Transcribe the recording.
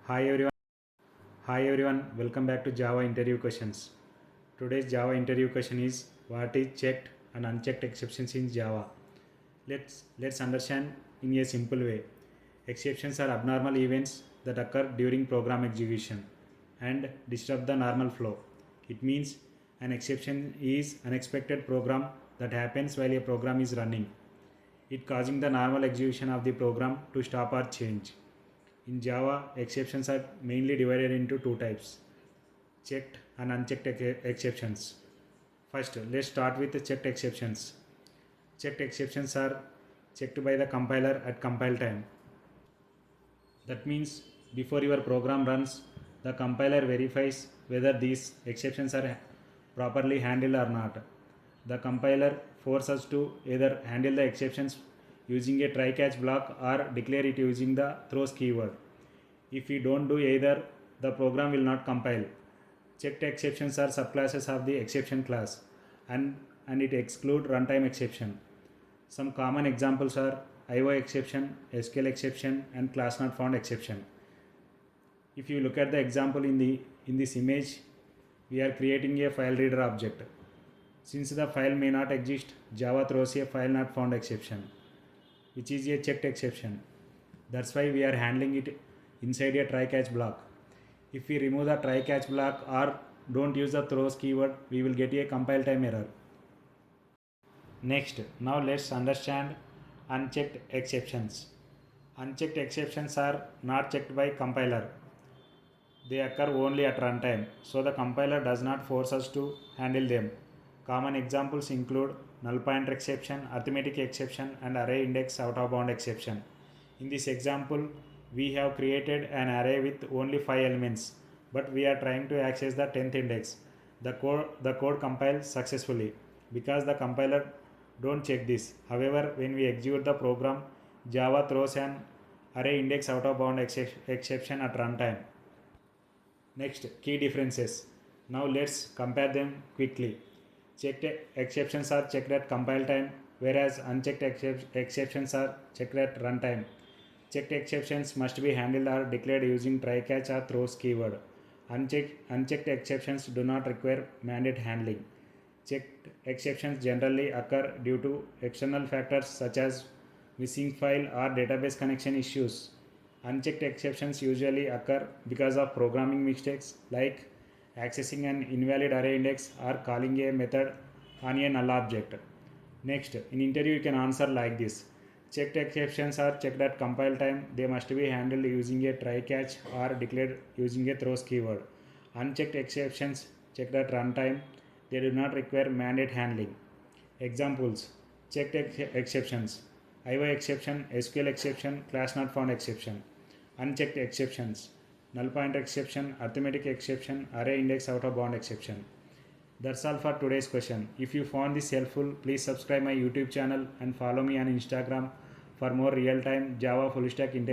Hi everyone. Hi everyone. Welcome back to Java interview questions. Today's Java interview question is what is checked and unchecked exceptions in Java. Let's understand in a simple way. Exceptions are abnormal events that occur during program execution and disrupt the normal flow. It means an exception is unexpected program that happens while a program is running, it causing the normal execution of the program to stop or change. In Java, exceptions are mainly divided into two types, checked and unchecked exceptions. First, let's start with the checked exceptions. Checked exceptions are checked by the compiler at compile time. That means before your program runs, the compiler verifies whether these exceptions are properly handled or not. The compiler forces us to either handle the exceptions using a try-catch block or declare it using the throws keyword. If we don't do either, the program will not compile. Checked exceptions are subclasses of the exception class and it excludes runtime exception. Some common examples are IOException, SQLException and ClassNotFoundException. If you look at the example in this image, we are creating a file reader object. Since the file may not exist, Java throws a file not found exception, which is a checked exception. That's why we are handling it inside a try-catch block. If we remove the try-catch block or don't use the throws keyword, we will get a compile time error. Next, now let's understand unchecked exceptions. Unchecked exceptions are not checked by compiler. They occur only at runtime, so the compiler does not force us to handle them. Common examples include NullPointerException, ArithmeticException and ArrayIndexOutOfBoundsException. In this example, we have created an array with only 5 elements, but we are trying to access the 10th index. The code compiles successfully because the compiler don't check this. However, when we execute the program, Java throws an ArrayIndexOutOfBoundsException at runtime. Next, key differences. Now let's compare them quickly. Checked exceptions are checked at compile time, whereas unchecked exceptions are checked at runtime. Checked exceptions must be handled or declared using try-catch or throws keyword. Unchecked exceptions do not require mandate handling. Checked exceptions generally occur due to external factors such as missing file or database connection issues. Unchecked exceptions usually occur because of programming mistakes like accessing an invalid array index or calling a method on a null object. Next, in interview you can answer like this. Checked exceptions are checked at compile time. They must be handled using a try-catch or declared using a throws keyword. Unchecked exceptions checked at runtime. They do not require mandate handling. Examples: checked exceptions, IOException, SQLException, ClassNotFoundException. Unchecked exceptions, NullPointerException, ArithmeticException, ArrayIndexOutOfBoundsException. That's all for today's question. If you found this helpful, please subscribe my YouTube channel and follow me on Instagram for more real-time Java full stack interview.